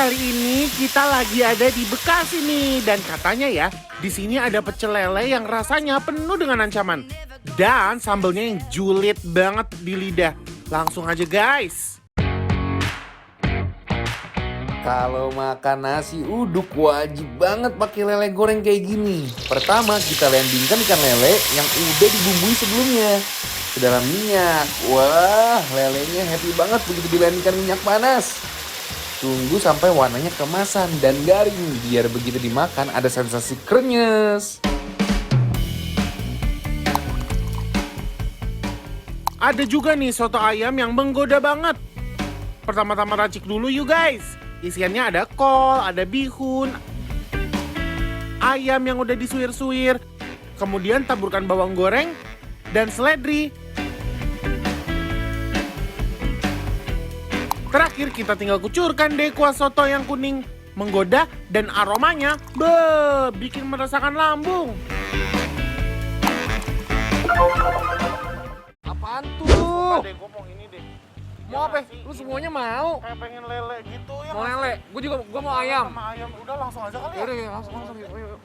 kali ini kita lagi ada di Bekasi nih. Dan katanya ya, di sini ada pecel lele yang rasanya penuh dengan ancaman. Dan sambelnya yang julid banget di lidah. Langsung aja guys. Kalau makan nasi uduk wajib banget pakai lele goreng kayak gini. Pertama kita landingkan ikan lele yang udah dibumbui sebelumnya ke dalam minyak. Wah, lelenya happy banget begitu dilandingkan minyak panas. Tunggu sampai warnanya kemasan dan garing biar begitu dimakan ada sensasi krenyes. Ada juga nih soto ayam yang menggoda banget. Pertama-tama racik dulu yuk guys. Isiannya ada kol, ada bihun, ayam yang udah disuir-suir, kemudian taburkan bawang goreng dan seledri. Terakhir kita tinggal kucurkan deh kuah soto yang kuning, menggoda dan aromanya bikin merasakan lambung. Apaan tuh? Deh, gue mau ini deh. Mau apa? Lu semuanya mau? Kayak pengen lele gitu ya. Mau lele? Gua mau ayam. Sama ayam. Udah langsung aja kali ya. Yaudah, langsung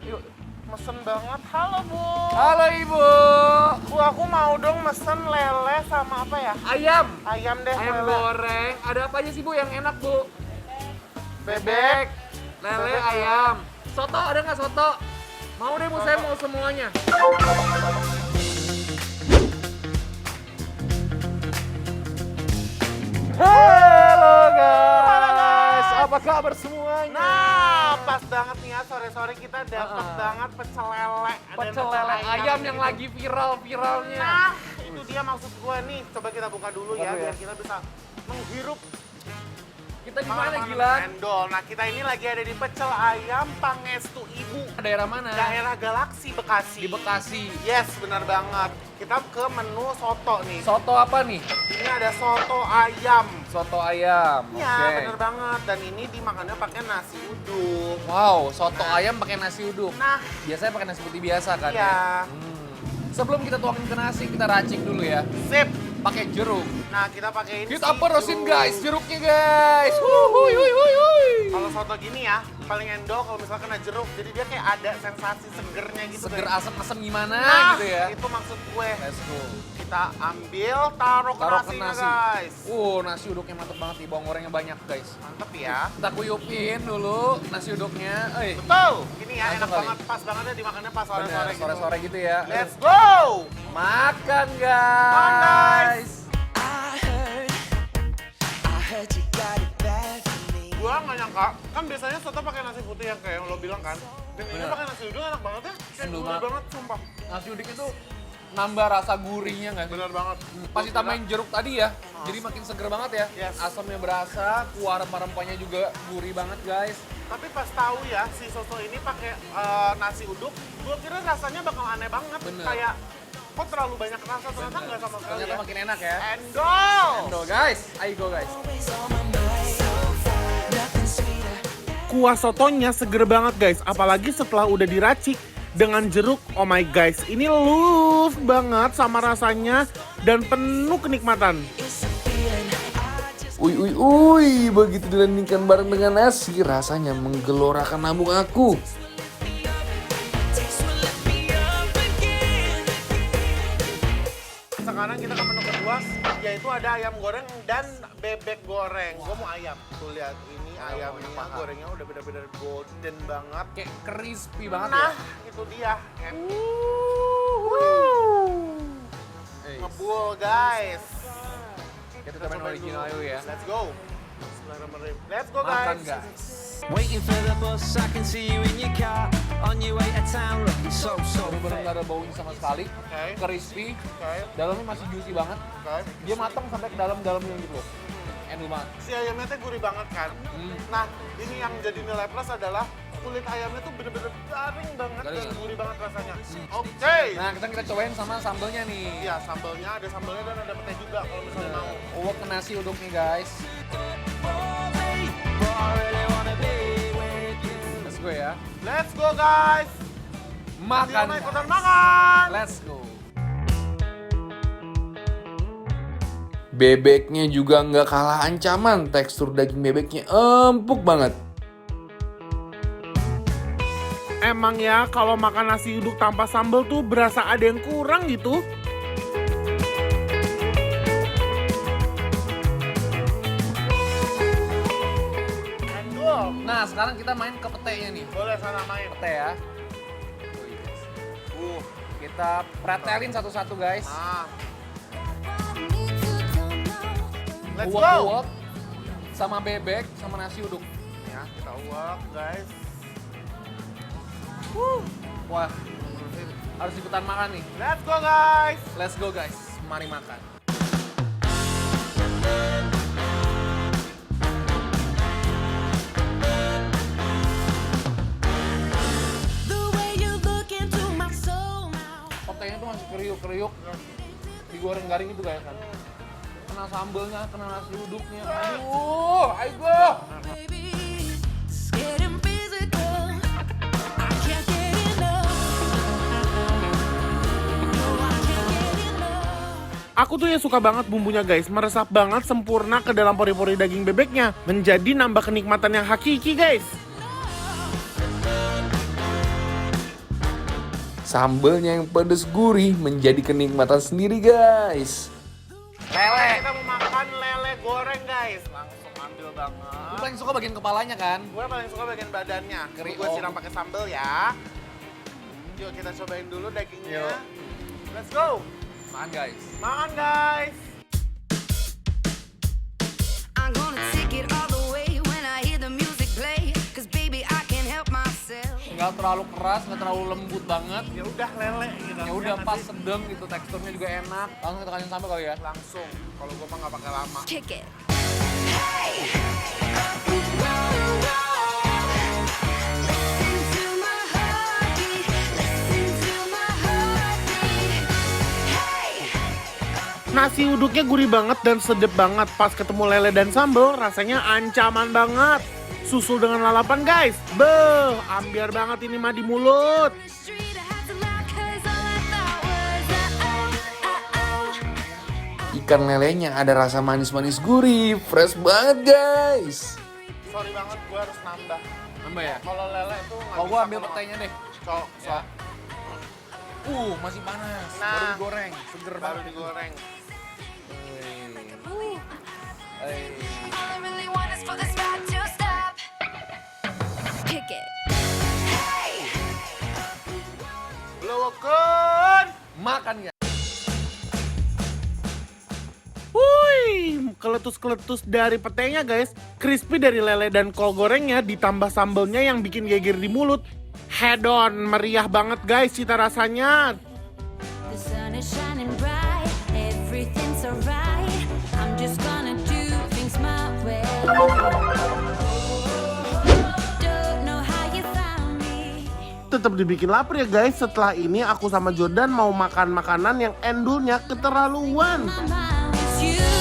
yuk. Mesen banget. Halo Bu. Halo Ibu. Bu, aku mau dong mesen lele sama apa ya? Ayam. Ayam deh. Ayam lele. goreng. Ada apa aja sih Bu yang enak Bu? Bebek. Lele, Bebek, ayam. Soto ada nggak soto? Mau deh Bu, saya mau semuanya. Halo guys, apa kabar semuanya? Nah, pas banget nih ya sore-sore kita dapet banget pecel lele. Ada Pecel lele ayam yang gitu. lagi viral-viralnya. Nah, itu dia maksud gue nih. Coba kita buka dulu ya, Buka dulu ya. biar kita bisa menghirup Kita di mana makanan Gilan? endol. Nah, kita ini lagi ada di pecel ayam Pangestu Ibu. Daerah mana? Daerah Galaksi, Bekasi. Di Bekasi. Yes, benar banget. Kita ke menu soto nih. Soto apa nih? Ini ada soto ayam. Soto ayam. Ya, Oke. bener banget. Dan ini dimakannya pakai nasi uduk. Wow, soto ayam pakai nasi uduk. Nah, Biasanya pakai nasi putih biasa kan iya. ya? Sebelum kita tuangin ke nasi, kita racik dulu ya. Sip. Pakai jeruk. Nah, kita pakai ini. Kita perosin guys, jeruknya guys. Wuih. Kalau soto gini ya, paling endol kalau misalnya kena jeruk. Jadi dia kayak ada sensasi segernya gitu. Seger guys. asem-asem gimana Nah, gitu ya. itu maksud gue. Let's go. Kita ambil, taruh ke Taruh ke nasinya nasi. guys. Nasi uduknya mantep banget nih, bawang gorengnya banyak guys. Mantep ya. Kita kuyupin dulu nasi uduknya. Betul. Ini ya Langsung enak kali. banget, pas banget ya dimakannya pas sore-sore gitu. Sore-sore gitu ya. Let's go! Makan guys. Makan, guys. Gua nggak nyangka, kan biasanya soto pakai nasi putih yang kayak yang lo bilang kan. Dan ini Bener. pakai nasi uduk enak banget ya. Kayak Endul gurih banget. banget, sumpah. Nasi uduk itu nambah rasa gurihnya nggak sih? Bener banget. Pas ditambahin jeruk tadi ya, jadi makin seger banget ya. Yes. Asamnya berasa, kuah rempah-rempahnya juga gurih banget guys. Tapi pas tahu ya si soto ini pakai nasi uduk, gua kira rasanya bakal aneh banget. Bener. Kayak kok terlalu banyak rasa, ternyata nggak sama sekali Ternyata ya. makin enak ya. Endol! Endol guys, ayo go guys. Kuah sotonya seger banget guys, apalagi setelah udah diracik dengan jeruk. Oh my guys, ini love banget sama rasanya dan penuh kenikmatan. Uy, begitu dilandingkan bareng dengan nasi, rasanya menggelorakan lambung aku. Sekarang kita ke menu kedua, yaitu ada ayam goreng dan bebek goreng. Gue mau ayam. Tuh lihat, ini ayamnya gorengnya udah bener-bener golden banget. Kayak crispy banget Nah, ya. itu dia. Hey, Ngebul guys. kita cobain original yuk ya. Let's go. Bismillahirrahmanirrahim. Let's go Makan guys. guys. Waiting for the bus, I can see you in your car on your way to town, looking so Bener-bener fit. nggak ada baunya sama sekali. Oke. Crispy, Oke. dalamnya masih juicy banget. Oke. Dia matang sampai ke dalam-dalamnya gitu loh. Endul banget. Si ayamnya tuh gurih banget kan. Nah, ini yang jadi nilai plus adalah kulit ayamnya tuh bener-bener garing banget Garing dan ya? gurih banget rasanya. Oke. Nah, kita cobain sama sambelnya nih. Iya, sambelnya ada sambelnya dan ada pete juga kalau misalnya mau. Uwek ke nasi uduk nih guys. Let's go ya. Let's go guys. Makan. Jangan ikutan guys. makan. Let's go. Bebeknya juga nggak kalah ancaman. Tekstur daging bebeknya empuk banget. emang ya kalau makan nasi uduk tanpa sambal tuh berasa ada yang kurang gitu. Endul. Nah, sekarang kita main ke petenya nih. Boleh sana main. Pete ya. Kita pretelin satu-satu guys. Ah. Let's go. Uwak-uwak sama bebek sama nasi uduk. Ya, kita uak guys. Wah, harus ikutan makan nih. Let's go guys. Let's go guys, mari makan. Petenya tuh masih kriuk-kriuk, digoreng garing itu kayak kan. Kena sambelnya, kena nasi uduknya. Aduh, ayo. Aku tuh ya suka banget bumbunya guys, meresap banget sempurna ke dalam pori-pori daging bebeknya. Menjadi nambah kenikmatan yang hakiki guys. Sambelnya yang pedes gurih menjadi kenikmatan sendiri guys. Lele. Kita mau makan lele goreng guys. Langsung ambil banget. Lu paling suka bagian kepalanya kan? Gue paling suka bagian badannya. Gue siram pakai sambal ya. Yuk kita cobain dulu dagingnya. Yuk. Let's go. Makan guys. Makan guys. I'm gonna take it all the way when I hear the music play. 'Cause baby I can't help myself. Nggak terlalu keras, nggak terlalu lembut banget. Ya udah lele gitu. Ya udah pas sedang gitu, teksturnya juga enak. Langsung kita kasih sambal kali ya. Langsung. Kalau gue mah nggak pakai lama. Kick it. Hey. Listen to my heartbeat. Listen to my heartbeat. Hey. Nasi uduknya gurih banget dan sedep banget. Pas ketemu lele dan sambal, rasanya ancaman banget. Susul dengan lalapan guys. Beuh, ambiar banget ini mah di mulut. Street I had to laugh 'cause all I thought was oh. Ikan lelenya ada rasa manis-manis gurih, fresh banget guys. Sorry banget, gue harus nambah. Nambah ya? Kalau lele itu nggak Kalau bisa gua ambil kalau- petenya deh. Cok, Ya. Masih panas. Nah. Baru digoreng, seger baru banget. digoreng. Hey. All I really want is for this ride to stop. Kick it. Hey. Blowokan. Makan ya. Wuih, keletus-keletus dari petenya guys. Crispy dari lele dan kol gorengnya ditambah sambelnya yang bikin geger di mulut. Head on, meriah banget guys cita rasanya. The sun is shining bright, everything's alright. I'm just gonna do things my way. Don't know how you found me. Tetap dibikin lapar ya guys. Setelah ini aku sama Jordan mau makan makanan yang endulnya keterlaluan. My mind was you.